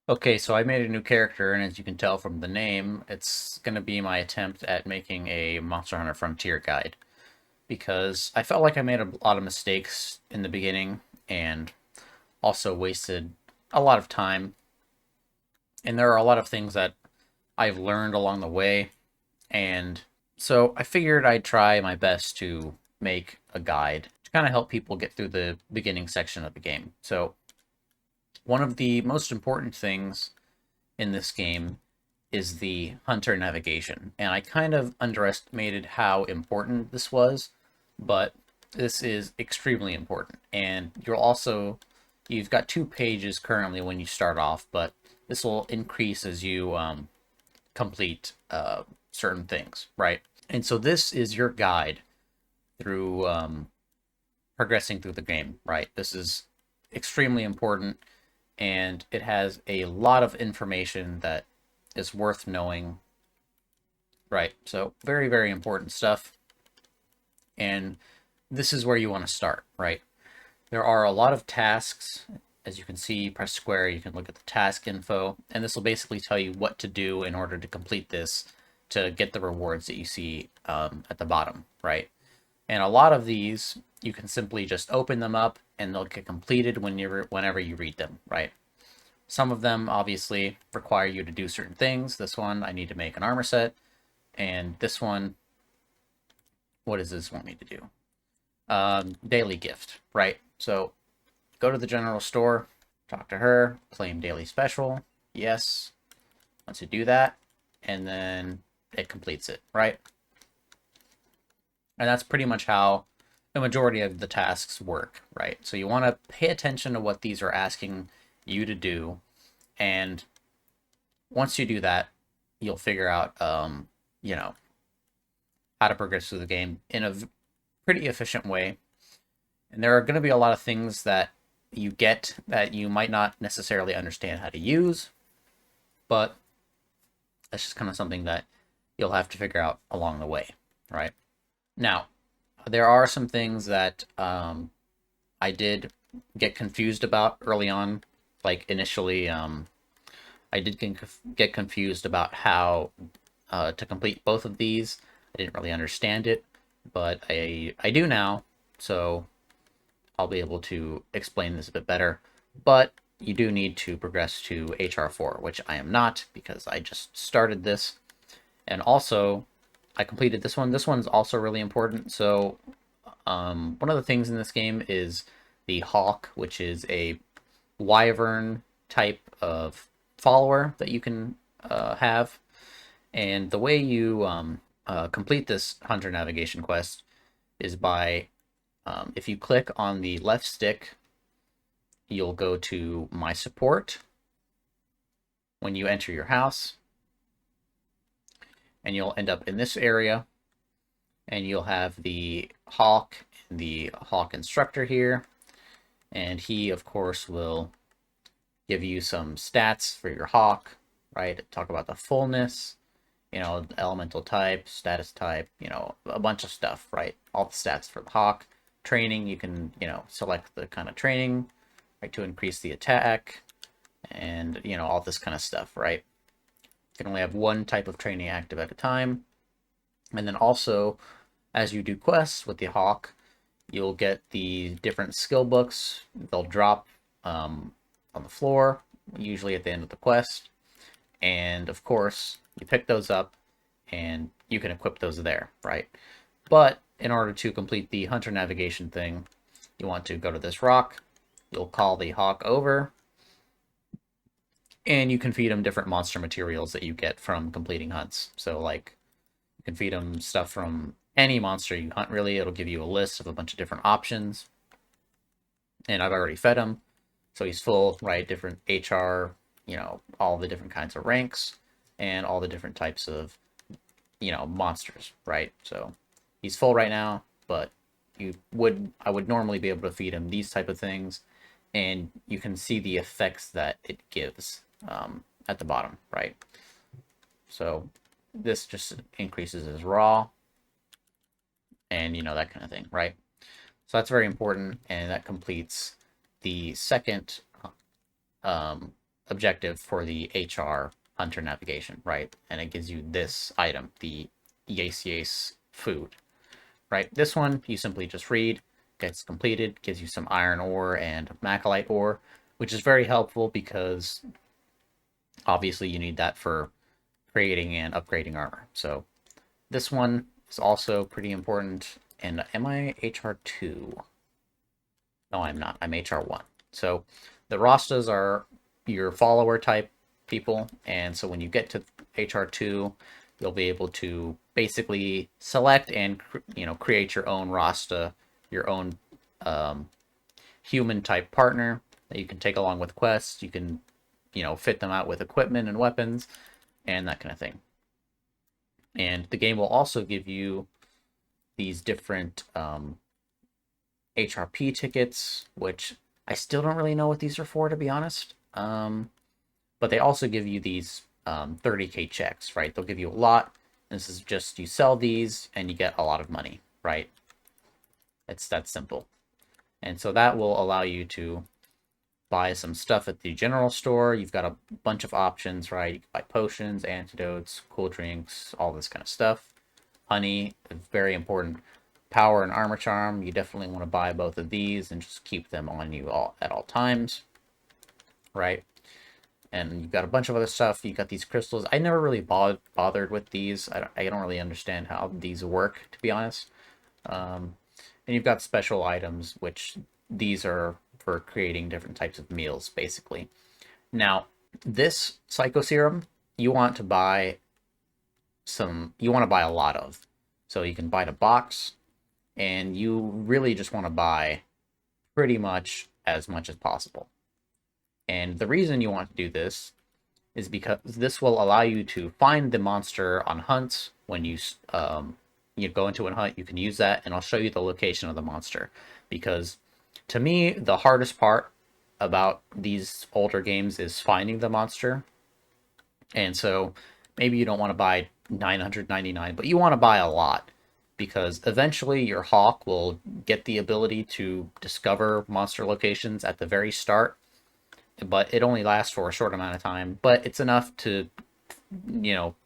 Okay, so I made a new character, and as you can tell from the name, it's going to be my attempt at making a Monster Hunter Frontier guide. Because I felt like I made a lot of mistakes in the beginning, and also wasted a lot of time. And there are a lot of things that I've learned along the way, and so I figured I'd try my best to make a guide to kind of help people get through the beginning section of the game. So, one of the most important things in this game is the hunter navigation. And I kind of underestimated how important this was, but this is extremely important. And you've got 2 pages currently when you start off, but this will increase as you complete certain things, right? And so this is your guide through progressing through the game, right? This is extremely important, and it has a lot of information that is worth knowing. Right. So very, very important stuff. And this is where you want to start, right? There are a lot of tasks. As you can see, press square, you can look at the task info, and this will basically tell you what to do in order to complete this to get the rewards that you see at the bottom, right? And a lot of these, you can simply just open them up and they'll get completed whenever you read them, right? Some of them obviously require you to do certain things. This one, I need to make an armor set. And this one, what does this want me to do? Daily gift, right? So go to the general store, talk to her, claim daily special. Yes. Once you do that, and then it completes it, right? And that's pretty much how the majority of the tasks work, right? So you want to pay attention to what these are asking you to do. And once you do that, you'll figure out, you know, how to progress through the game in a pretty efficient way. And there are going to be a lot of things that you get that you might not necessarily understand how to use, but that's just kind of something that you'll have to figure out along the way, right? Now, there are some things that I did get confused about early on. Like initially, I did get confused about how to complete both of these. I didn't really understand it, but I do now. So I'll be able to explain this a bit better. But you do need to progress to HR4, which I am not because I just started this. And also, I completed this one. This one's also really important. So, one of the things in this game is the Hawk, which is a wyvern type of follower that you can have. And the way you complete this hunter navigation quest is by if you click on the left stick, you'll go to My Support when you enter your house, and you'll end up in this area, and you'll have the Hawk and the Hawk Instructor here, and he, of course, will give you some stats for your Hawk, right? Talk about the fullness, elemental type, status type, a bunch of stuff, right? All the stats for the Hawk. Training, you can, select the kind of training, right, to increase the attack, and, all this kind of stuff, right? You can only have one type of training active at a time. And then also, as you do quests with the Hawk, you'll get the different skill books. They'll drop on the floor, usually at the end of the quest. And of course, you pick those up and you can equip those there, right? But in order to complete the hunter navigation thing, you want to go to this rock. You'll call the Hawk over, and you can feed him different monster materials that you get from completing hunts. So, like, you can feed him stuff from any monster you hunt, really. It'll give you a list of a bunch of different options. And I've already fed him, so he's full, right? Different HR, all the different kinds of ranks, and all the different types of, monsters, right? So he's full right now, but I would normally be able to feed him these type of things, and you can see the effects that it gives at the bottom, right? So this just increases his raw, and that kind of thing, right? So that's very important, and that completes the second objective for the HR Hunter navigation, right? And it gives you this item, the Yace food, right? This one, you simply just read, gets completed, gives you some iron ore and macalite ore, which is very helpful because obviously you need that for creating and upgrading armor. So this one is also pretty important. And am I HR2? No, I'm not. I'm HR1. So the Rastas are your follower type people. And so when you get to HR2, you'll be able to basically select and create your own Rasta, your own human type partner that you can take along with quests. You can fit them out with equipment and weapons and that kind of thing. And the game will also give you these different HRP tickets, which I still don't really know what these are for, to be honest. But they also give you these 30k checks, right? They'll give you a lot. This is just you sell these and you get a lot of money, right? It's that simple. And so that will allow you to buy some stuff at the general store. You've got a bunch of options, right? You can buy potions, antidotes, cool drinks, all this kind of stuff. Honey is very important. Power and armor charm, you definitely want to buy both of these and just keep them on you at all times, right? And you've got a bunch of other stuff. You got these crystals. I never really bothered with these. I don't really understand how these work, to be honest. And you've got special items, which these are for creating different types of meals, basically. Now, this Psycho Serum, you want to buy a lot of. So you can buy the box, and you really just want to buy pretty much as possible. And the reason you want to do this is because this will allow you to find the monster on hunts. When you go into a hunt, you can use that, and I'll show you the location of the monster. Because to me, the hardest part about these older games is finding the monster. And so maybe you don't want to buy 999, but you want to buy a lot, because eventually your hawk will get the ability to discover monster locations at the very start, but it only lasts for a short amount of time, but it's enough to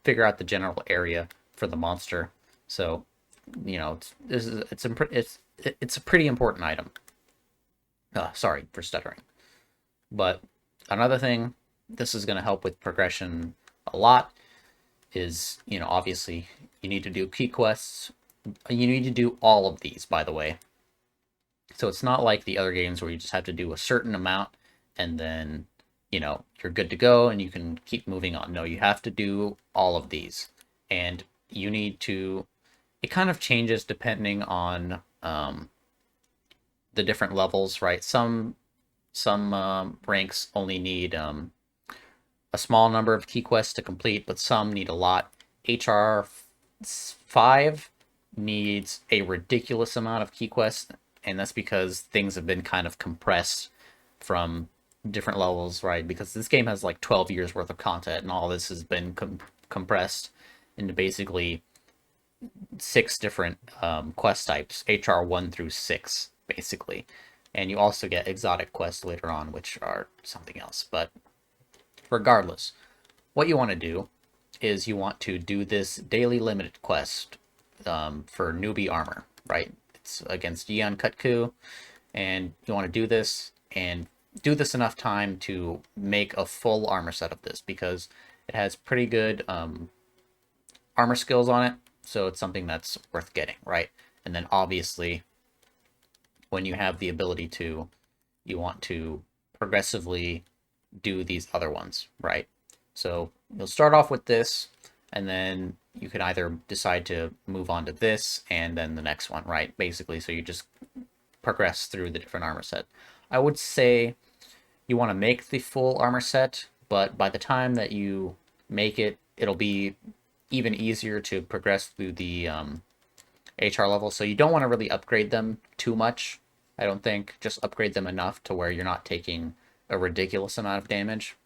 figure out the general area for the monster. So it's a pretty important item. Sorry for stuttering. But another thing, this is going to help with progression a lot, is obviously you need to do key quests. You need to do all of these, by the way. So it's not like the other games where you just have to do a certain amount and then you're good to go and you can keep moving on. No, you have to do all of these, and you need to, it kind of changes depending on the different levels, right? Some ranks only need a small number of key quests to complete, but some need a lot. HR 5 needs a ridiculous amount of key quests, and that's because things have been kind of compressed from different levels, right? Because this game has like 12 years worth of content, and all this has been compressed into basically 6 different quest types, HR 1 through 6, basically. And you also get exotic quests later on, which are something else. But regardless, what you want to do is you want to do this daily limited quest for newbie armor, right? It's against Yeon Kutku, and you want to do this and do this enough time to make a full armor set of this, because it has pretty good armor skills on it, so it's something that's worth getting, right? And then obviously, when you have the ability to, you want to progressively do these other ones, right? So you'll start off with this, and then you can either decide to move on to this and then the next one, right? Basically, so you just progress through the different armor set. I would say you want to make the full armor set, but by the time that you make it, it'll be even easier to progress through the HR level. So you don't want to really upgrade them too much, I don't think. Just upgrade them enough to where you're not taking a ridiculous amount of damage.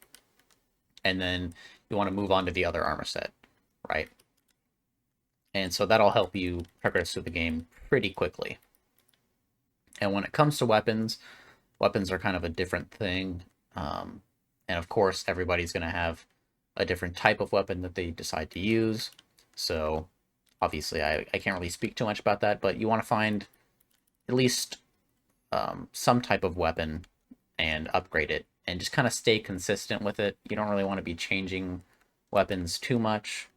And then you want to move on to the other armor set, right? And so that'll help you progress through the game pretty quickly. And when it comes to weapons, weapons are kind of a different thing. And And of course, everybody's going to have a different type of weapon that they decide to use. So obviously, I can't really speak too much about that, but you want to find at least some type of weapon and upgrade it and just kind of stay consistent with it. You don't really want to be changing weapons too much.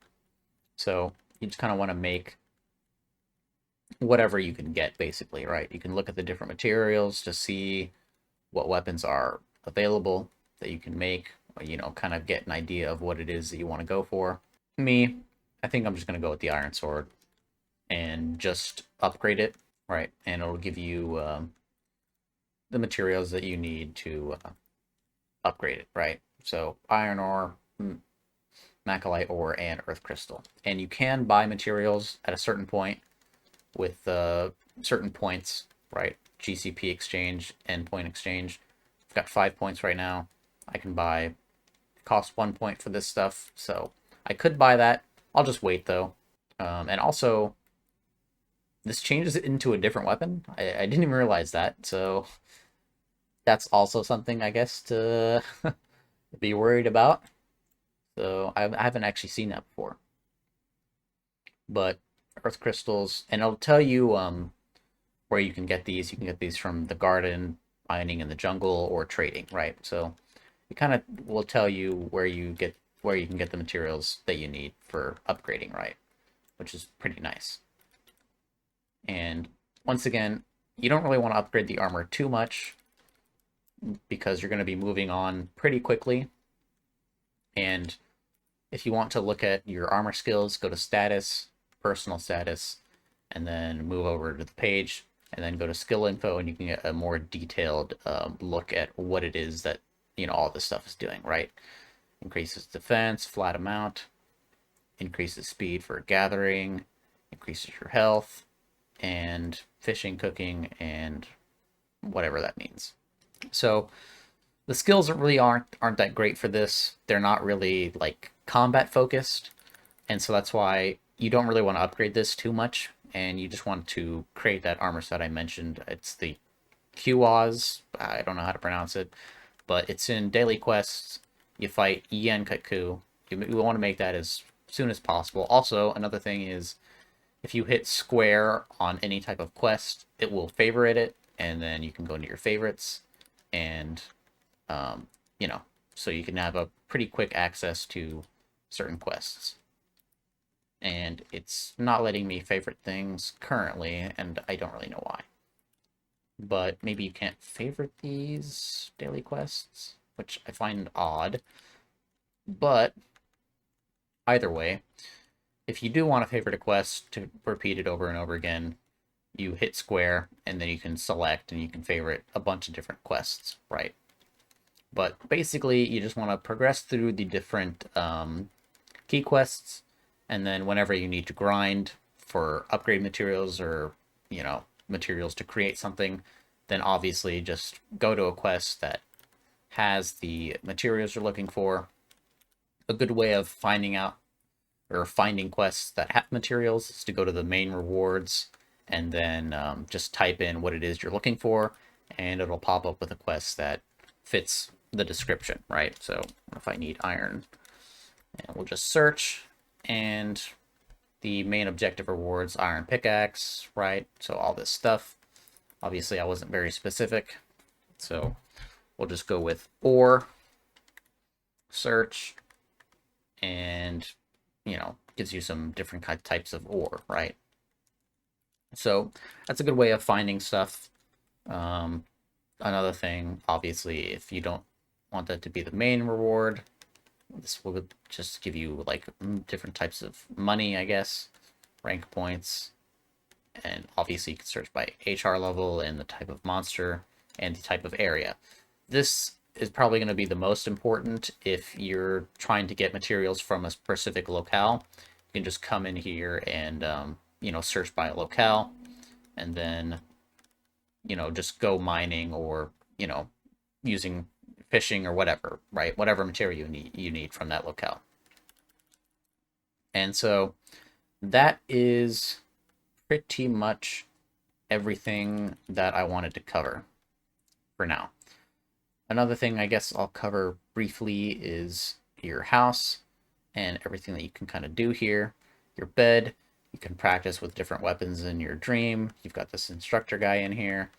So you just kind of want to make whatever you can get, basically, right? You can look at the different materials to see what weapons are available that you can make, kind of get an idea of what it is that you want to go for. Me, I think I'm just going to go with the iron sword and just upgrade it, right? And it'll give you the materials that you need to upgrade it, right? So iron ore, macallite ore, and earth crystal. And you can buy materials at a certain point with certain points, right? GCP exchange, endpoint exchange. I've got 5 points right now. I can buy, cost 1 point for this stuff, so I could buy that. I'll just wait though. And also, this changes it into a different weapon. I didn't even realize that, so that's also something, I guess, to be worried about. So I haven't actually seen that before. But earth crystals, and it'll tell you where you can get these. You can get these from the garden, mining in the jungle, or trading, right? So it kind of will tell you where you can get the materials that you need for upgrading, right? Which is pretty nice. And once again, you don't really want to upgrade the armor too much because you're going to be moving on pretty quickly. And if you want to look at your armor skills, go to status, personal status, and then move over to the page, and then go to skill info, and you can get a more detailed look at what it is that all this stuff is doing, right? Increases defense, flat amount, increases speed for gathering, increases your health, and fishing, cooking, and whatever that means. So the skills really aren't that great for this. They're not really like combat focused, and so that's why you don't really want to upgrade this too much, and you just want to create that armor set I mentioned. It's the Qoz. I don't know how to pronounce it, but it's in daily quests. You fight Yen Katku. You want to make that as soon as possible. Also, another thing is if you hit square on any type of quest, it will favorite it, and then you can go into your favorites, and so you can have a pretty quick access to certain quests. And it's not letting me favorite things currently, and I don't really know why. But maybe you can't favorite these daily quests, which I find odd. But either way, if you do want to favorite a quest to repeat it over and over again, you hit square, and then you can select and you can favorite a bunch of different quests, right? But basically, you just want to progress through the different key quests, and then whenever you need to grind for upgrade materials or, materials to create something, then obviously just go to a quest that has the materials you're looking for. A good way of finding out or finding quests that have materials is to go to the main rewards and then just type in what it is you're looking for, and it'll pop up with a quest that fits the description, right? So if I need iron, and we'll just search, and the main objective rewards iron pickaxe, right? So all this stuff. Obviously, I wasn't very specific, so we'll just go with ore, search, and gives you some different types of ore, right? So that's a good way of finding stuff. Another thing, obviously, if you don't want that to be the main reward, this will just give you like different types of money, I guess, rank points, and obviously you can search by HR level and the type of monster and the type of area. This is probably going to be the most important if you're trying to get materials from a specific locale. You can just come in here and search by a locale, and then just go mining or using fishing or whatever, right? Whatever material you need from that locale. And so that is pretty much everything that I wanted to cover for now. Another thing I guess I'll cover briefly is your house and everything that you can kind of do here. Your bed, you can practice with different weapons in your dream. You've got this instructor guy in here.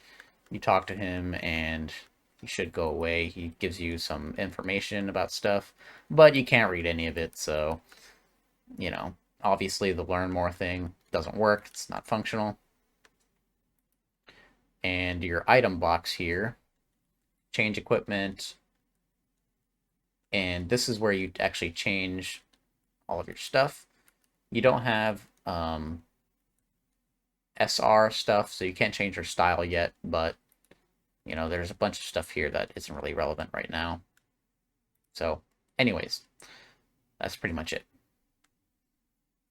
You talk to him and he should go away. He gives you some information about stuff, but you can't read any of it, so, obviously the learn more thing doesn't work. It's not functional. And your item box here, change equipment, and this is where you actually change all of your stuff. You don't have SR stuff, so you can't change your style yet, but there's a bunch of stuff here that isn't really relevant right now. So anyways, that's pretty much it.